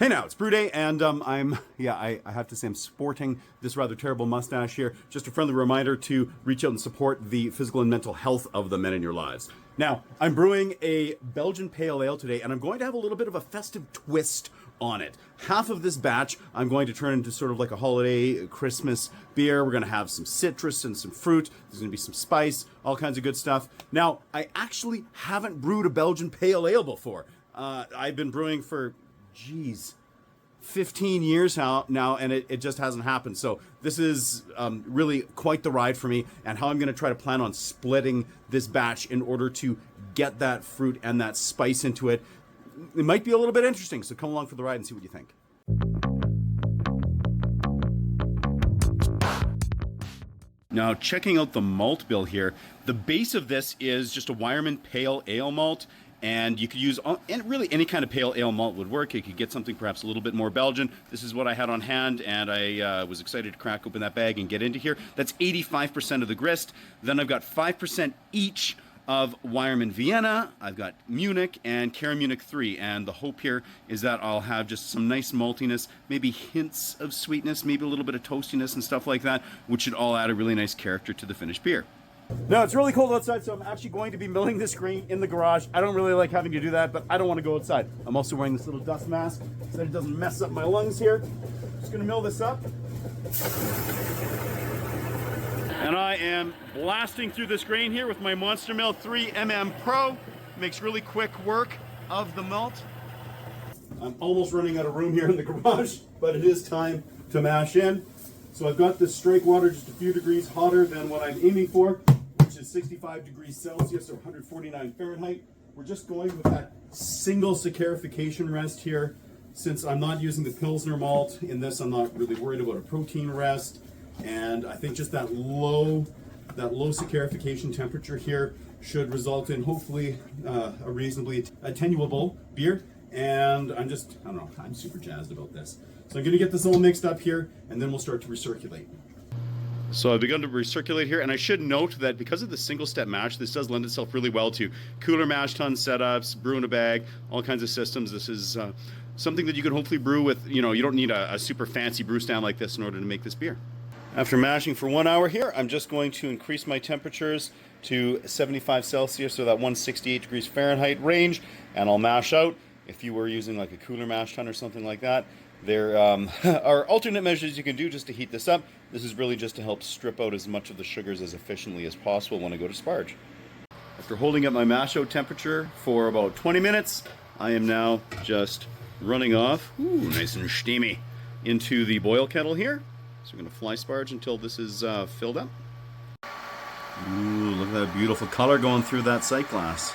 Hey now, it's Brew Day, and I have to say I'm sporting this rather terrible mustache here. Just a friendly reminder to reach out and support the physical and mental health of the men in your lives. Now, I'm brewing a Belgian Pale Ale today, and I'm going to have a little bit of a festive twist on it. Half of this batch I'm going to turn into sort of like a holiday Christmas beer. We're going to have some citrus and some fruit. There's going to be some spice, all kinds of good stuff. Now, I actually haven't brewed a Belgian Pale Ale before. I've been brewing for 15 years now, and it just hasn't happened. So this is really quite the ride for me, and how I'm going to try to plan on splitting this batch in order to get that fruit and that spice into it. It might be a little bit interesting, so come along for the ride and see what you think. Now, checking out the malt bill here, the base of this is just a Weyermann Pale Ale malt. And you could use, and really any kind of pale ale malt would work. You could get something perhaps a little bit more Belgian. This is what I had on hand, and I was excited to crack open that bag and get into here. That's 85% of the grist. Then I've got 5% each of Weyermann Vienna. I've got Munich and Caramunich III. And the hope here is that I'll have just some nice maltiness, maybe hints of sweetness, maybe a little bit of toastiness and stuff like that, which should all add a really nice character to the finished beer. Now, it's really cold outside, so I'm actually going to be milling this grain in the garage. I don't really like having to do that, but I don't want to go outside. I'm also wearing this little dust mask so that it doesn't mess up my lungs here. Just going to mill this up. And I am blasting through this grain here with my Monster Mill 3mm Pro. Makes really quick work of the malt. I'm almost running out of room here in the garage, but it is time to mash in. So I've got this strike water just a few degrees hotter than what I'm aiming for, which is 65 degrees Celsius or 149 Fahrenheit. We're just going with that single saccharification rest here. Since I'm not using the Pilsner malt in this, I'm not really worried about a protein rest. And I think just that low saccharification temperature here should result in hopefully a reasonably attenuable beer. And I don't know, I'm super jazzed about this. So I'm going to get this all mixed up here, and then we'll start to recirculate. So I've begun to recirculate here, and I should note that because of the single-step mash, this does lend itself really well to cooler mash tun setups, brew in a bag, all kinds of systems. This is something that you can hopefully brew with, you don't need a super fancy brew stand like this in order to make this beer. After mashing for 1 hour here, I'm just going to increase my temperatures to 75 Celsius, so that 168 degrees Fahrenheit range, and I'll mash out. If you were using like a cooler mash tun or something like that, there are alternate measures you can do just to heat this up. This is really just to help strip out as much of the sugars as efficiently as possible when I go to sparge. After holding up my mash out temperature for about 20 minutes, I am now just running off, nice and steamy, into the boil kettle here. So we're going to fly sparge until this is filled up. Ooh, look at that beautiful color going through that sight glass.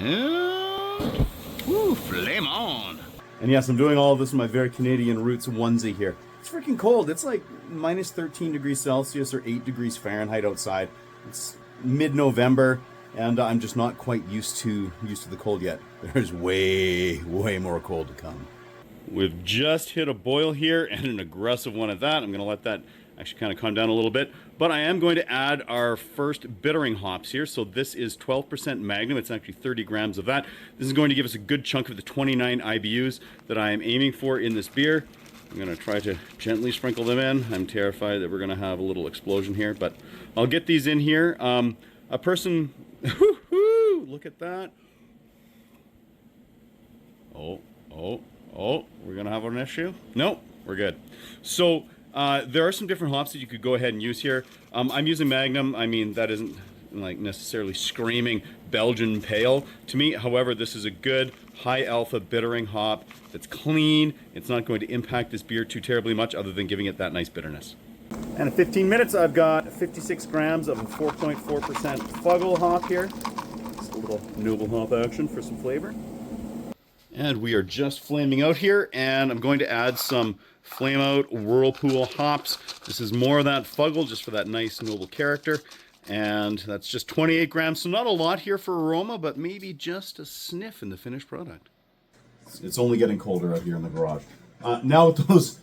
Yeah. Ooh, flame on. And yes, I'm doing all of this in my very Canadian roots onesie here. It's freaking cold. It's like minus 13 degrees Celsius or 8 degrees Fahrenheit outside. It's mid-November, and I'm just not quite used to the cold yet. There's way more cold to come. We've just hit a boil here, and an aggressive one at that. I'm going to let that actually kind of calm down a little bit. But I am going to add our first bittering hops here. So this is 12% Magnum. It's actually 30 grams of that. This is going to give us a good chunk of the 29 IBUs that I am aiming for in this beer. I'm going to try to gently sprinkle them in. I'm terrified that we're going to have a little explosion here, but I'll get these in here. A person, look at that. Oh, we're going to have an issue? Nope, we're good. So there are some different hops that you could go ahead and use here. I'm using Magnum. I mean, that isn't like necessarily screaming Belgian pale to me. However, this is a good high alpha bittering hop that's clean. It's not going to impact this beer too terribly much other than giving it that nice bitterness. And in 15 minutes, I've got 56 grams of 4.4% Fuggle hop here. Just a little noble hop action for some flavor. And we are just flaming out here, and I'm going to add some flameout Whirlpool hops. This is more of that Fuggle just for that nice noble character. And that's just 28 grams, so not a lot here for aroma, but maybe just a sniff in the finished product. It's only getting colder out here in the garage. Now with those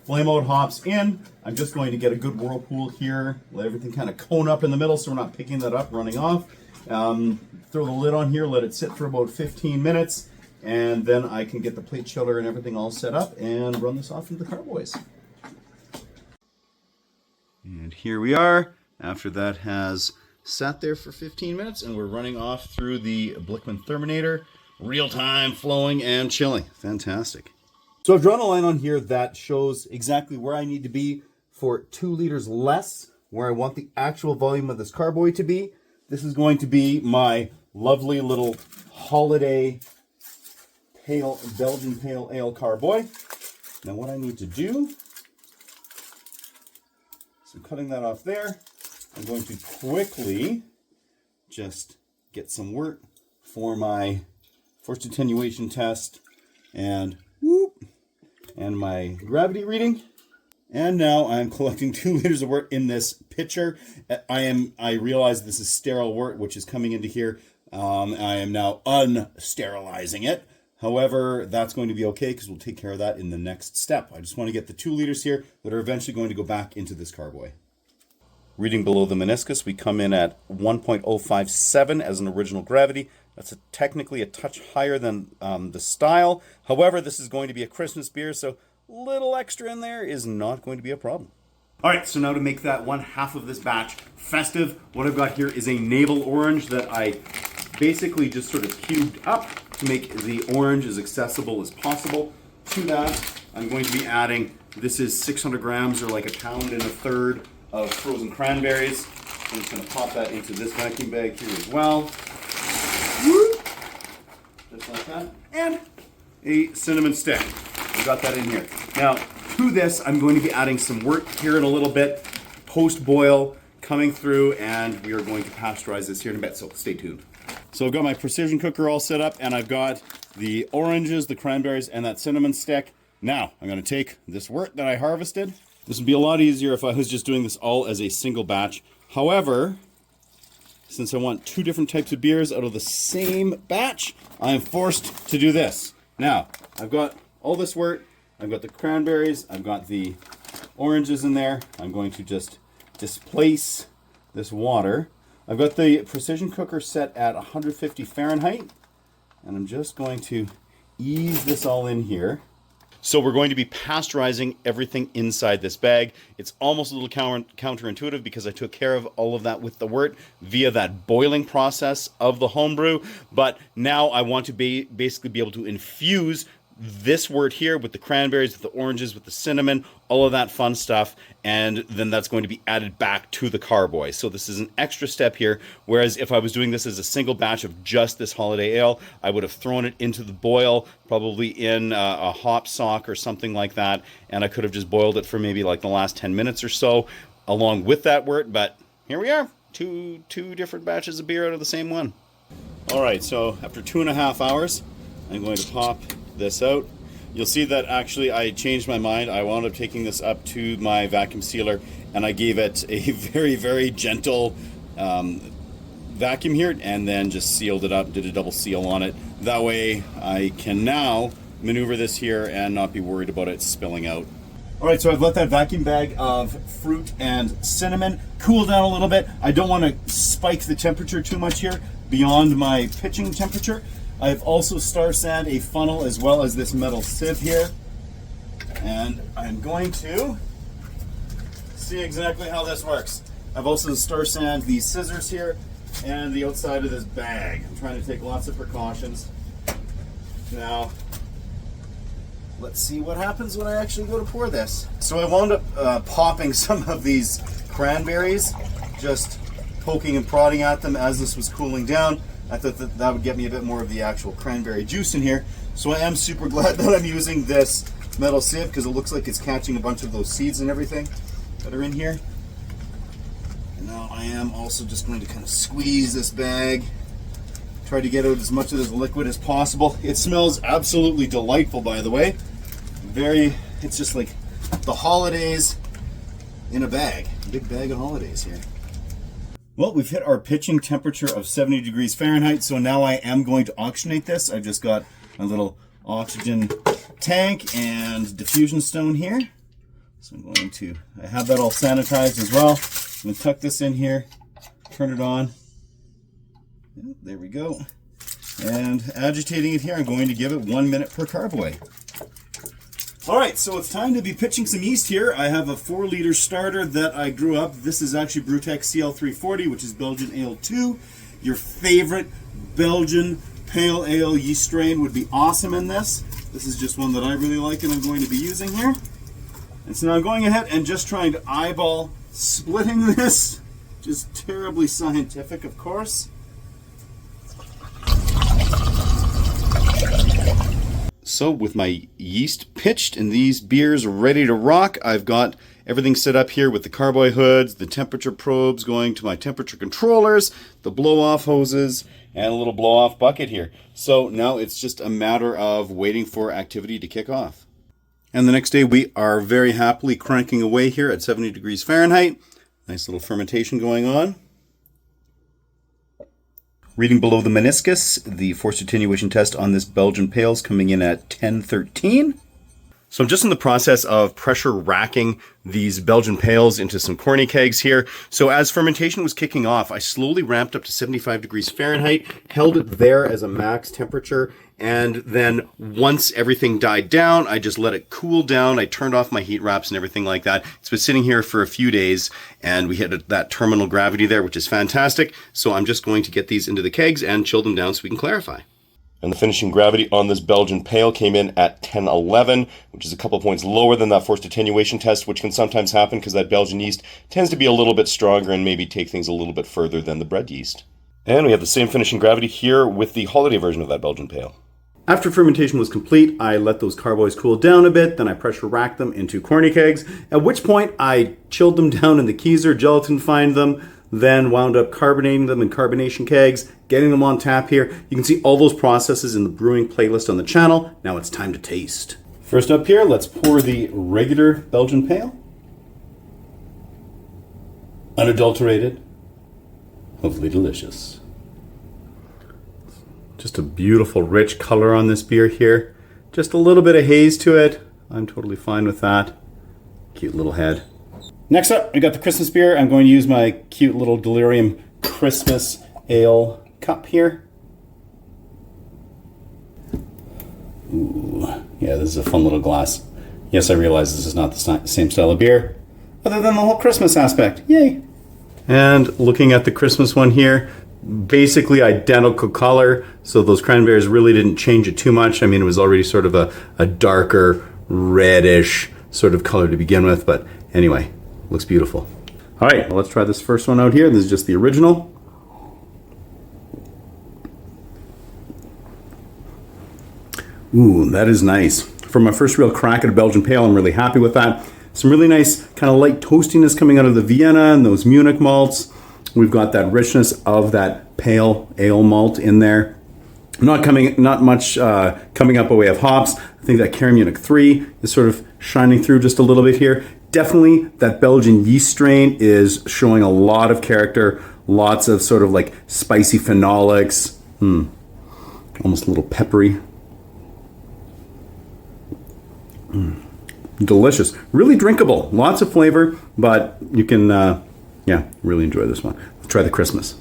flameout hops in, I'm just going to get a good whirlpool here, let everything kind of cone up in the middle so we're not picking that up, running off. Throw the lid on here, let it sit for about 15 minutes. and then I can get the plate chiller and everything all set up and run this off into the carboys. And here we are, after that has sat there for 15 minutes, and we're running off through the Blickman Therminator, real time, flowing and chilling. Fantastic. So I've drawn a line on here that shows exactly where I need to be for 2 liters less, where I want the actual volume of this carboy to be. This is going to be my lovely little holiday Belgian Pale Ale carboy. Now what I need to do, so cutting that off there, I'm going to quickly just get some wort for my forced attenuation test and my gravity reading. And now I'm collecting 2 liters of wort in this pitcher. I realize this is sterile wort, which is coming into here. I am now unsterilizing it. However, that's going to be okay because we'll take care of that in the next step. I just want to get the 2 liters here that are eventually going to go back into this carboy. Reading below the meniscus, we come in at 1.057 as an original gravity. That's technically a touch higher than the style. However, this is going to be a Christmas beer, so a little extra in there is not going to be a problem. All right, so now to make that one half of this batch festive, what I've got here is a navel orange that I basically just sort of cubed up to make the orange as accessible as possible. To that, I'm going to be adding, this is 600 grams or like 1.33 pounds of frozen cranberries. I'm just going to pop that into this vacuum bag here as well. Just like that. And a cinnamon stick. We got that in here. Now, to this, I'm going to be adding some wort here in a little bit, post-boil, coming through, and we are going to pasteurize this here in a bit, so stay tuned. So I've got my precision cooker all set up, and I've got the oranges, the cranberries, and that cinnamon stick. Now, I'm going to take this wort that I harvested. This would be a lot easier if I was just doing this all as a single batch. However, since I want 2 different types of beers out of the same batch, I am forced to do this. Now, I've got all this wort, I've got the cranberries, I've got the oranges in there. I'm going to just displace this water. I've got the precision cooker set at 150 Fahrenheit, and I'm just going to ease this all in here. So we're going to be pasteurizing everything inside this bag. It's almost a little counterintuitive because I took care of all of that with the wort via that boiling process of the homebrew. But now I want to basically be able to infuse this wort here with the cranberries, with the oranges, with the cinnamon, all of that fun stuff, and then that's going to be added back to the carboy. So this is an extra step here, whereas if I was doing this as a single batch of just this holiday ale, I would have thrown it into the boil, probably in a hop sock or something like that, and I could have just boiled it for maybe like the last 10 minutes or so along with that wort, but here we are, two different batches of beer out of the same one. All right, so after 2.5 hours, I'm going to pop this out. You'll see that actually I changed my mind. I wound up taking this up to my vacuum sealer, and I gave it a very, very gentle vacuum here, and then just sealed it up, did a double seal on it. That way I can now maneuver this here and not be worried about it spilling out. All right, so I've let that vacuum bag of fruit and cinnamon cool down a little bit. I don't want to spike the temperature too much here beyond my pitching temperature. I've also star sand a funnel as well as this metal sieve here. And I'm going to see exactly how this works. I've also star sand these scissors here and the outside of this bag. I'm trying to take lots of precautions. Now, let's see what happens when I actually go to pour this. So I wound up popping some of these cranberries, just poking and prodding at them as this was cooling down. I thought that would get me a bit more of the actual cranberry juice in here. So I am super glad that I'm using this metal sieve because it looks like it's catching a bunch of those seeds and everything that are in here. And now I am also just going to kind of squeeze this bag, try to get out as much of this liquid as possible. It smells absolutely delightful, by the way. It's just like the holidays in a bag. A big bag of holidays here. Well, we've hit our pitching temperature of 70 degrees Fahrenheit, so now I am going to oxygenate this. I've just got a little oxygen tank and diffusion stone here. So I have that all sanitized as well. I'm going to tuck this in here, turn it on. There we go. And agitating it here, I'm going to give it 1 minute per carboy. All right, so it's time to be pitching some yeast here. I have a 4-liter starter that I grew up. This is actually Brewtek CL-320, which is Belgian Ale 2. Your favorite Belgian Pale Ale yeast strain would be awesome in this. This is just one that I really like and I'm going to be using here. And so now I'm going ahead and just trying to eyeball splitting this. Just terribly scientific, of course. So with my yeast pitched and these beers ready to rock, I've got everything set up here with the carboy hoods, the temperature probes going to my temperature controllers, the blow-off hoses, and a little blow-off bucket here. So now it's just a matter of waiting for activity to kick off. And the next day we are very happily cranking away here at 70 degrees Fahrenheit. Nice little fermentation going on. Reading below the meniscus, the forced attenuation test on this Belgian Pale is coming in at 1013. So I'm just in the process of pressure racking these Belgian Pales into some corny kegs here. So as fermentation was kicking off, I slowly ramped up to 75 degrees Fahrenheit, held it there as a max temperature, and then once everything died down, I just let it cool down. I turned off my heat wraps and everything like that. It's been sitting here for a few days, and we hit that terminal gravity there, which is fantastic. So I'm just going to get these into the kegs and chill them down so we can clarify. And the finishing gravity on this Belgian Pale came in at 1011, which is a couple points lower than that forced attenuation test, which can sometimes happen because that Belgian yeast tends to be a little bit stronger and maybe take things a little bit further than the bread yeast. And we have the same finishing gravity here with the holiday version of that Belgian Pale. After fermentation was complete, I let those carboys cool down a bit, then I pressure racked them into corny kegs, at which point I chilled them down in the Keyser, gelatin-fined them, then wound up carbonating them in carbonation kegs, getting them on tap here. You can see all those processes in the brewing playlist on the channel. Now it's time to taste. First up here, let's pour the regular Belgian Pale. Unadulterated, hopefully delicious. Just a beautiful rich color on this beer here. Just a little bit of haze to it. I'm totally fine with that. Cute little head. Next up, we got the Christmas beer. I'm going to use my cute little Delirium Christmas Ale cup here. Ooh, yeah, this is a fun little glass. Yes, I realize this is not the same style of beer, other than the whole Christmas aspect. Yay! And looking at the Christmas one here, basically identical color, so those cranberries really didn't change it too much. I mean, it was already sort of a darker, reddish sort of color to begin with, but anyway, looks beautiful. All right, well, let's try this first one out here. This is just the original. Ooh, that is nice. For my first real crack at a Belgian Pale, I'm really happy with that. Some really nice kind of light toastiness coming out of the Vienna and those Munich malts. We've got that richness of that pale ale malt in there. Not much coming up by way of hops. I think that Caramunich III is sort of shining through just a little bit here. Definitely that Belgian yeast strain is showing a lot of character, lots of sort of like spicy phenolics, almost a little peppery. Delicious, really drinkable, lots of flavor, but you can, yeah, really enjoy this one. Let's try the Christmas.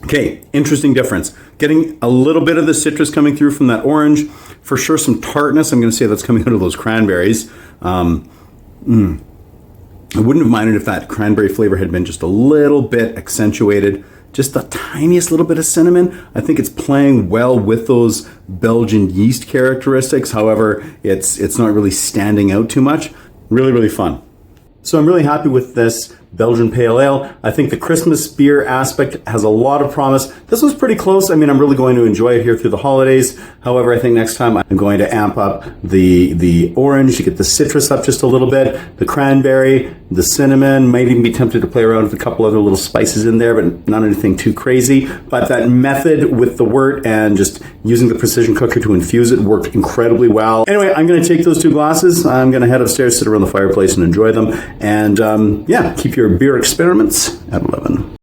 Okay, interesting difference. Getting a little bit of the citrus coming through from that orange. For sure some tartness, I'm going to say that's coming out of those cranberries. I wouldn't have minded if that cranberry flavor had been just a little bit accentuated. Just the tiniest little bit of cinnamon. I think it's playing well with those Belgian yeast characteristics. However, it's not really standing out too much. Really, really fun. So I'm really happy with this Belgian Pale Ale. I think the Christmas beer aspect has a lot of promise. This was pretty close. I mean, I'm really going to enjoy it here through the holidays. However, I think next time I'm going to amp up the orange to get the citrus up just a little bit, the cranberry, the cinnamon, might even be tempted to play around with a couple other little spices in there, but not anything too crazy. But that method with the wort and just using the precision cooker to infuse it worked incredibly well. Anyway, I'm going to take those two glasses. I'm going to head upstairs, sit around the fireplace and enjoy them. And yeah, keep your beer experiments at 11.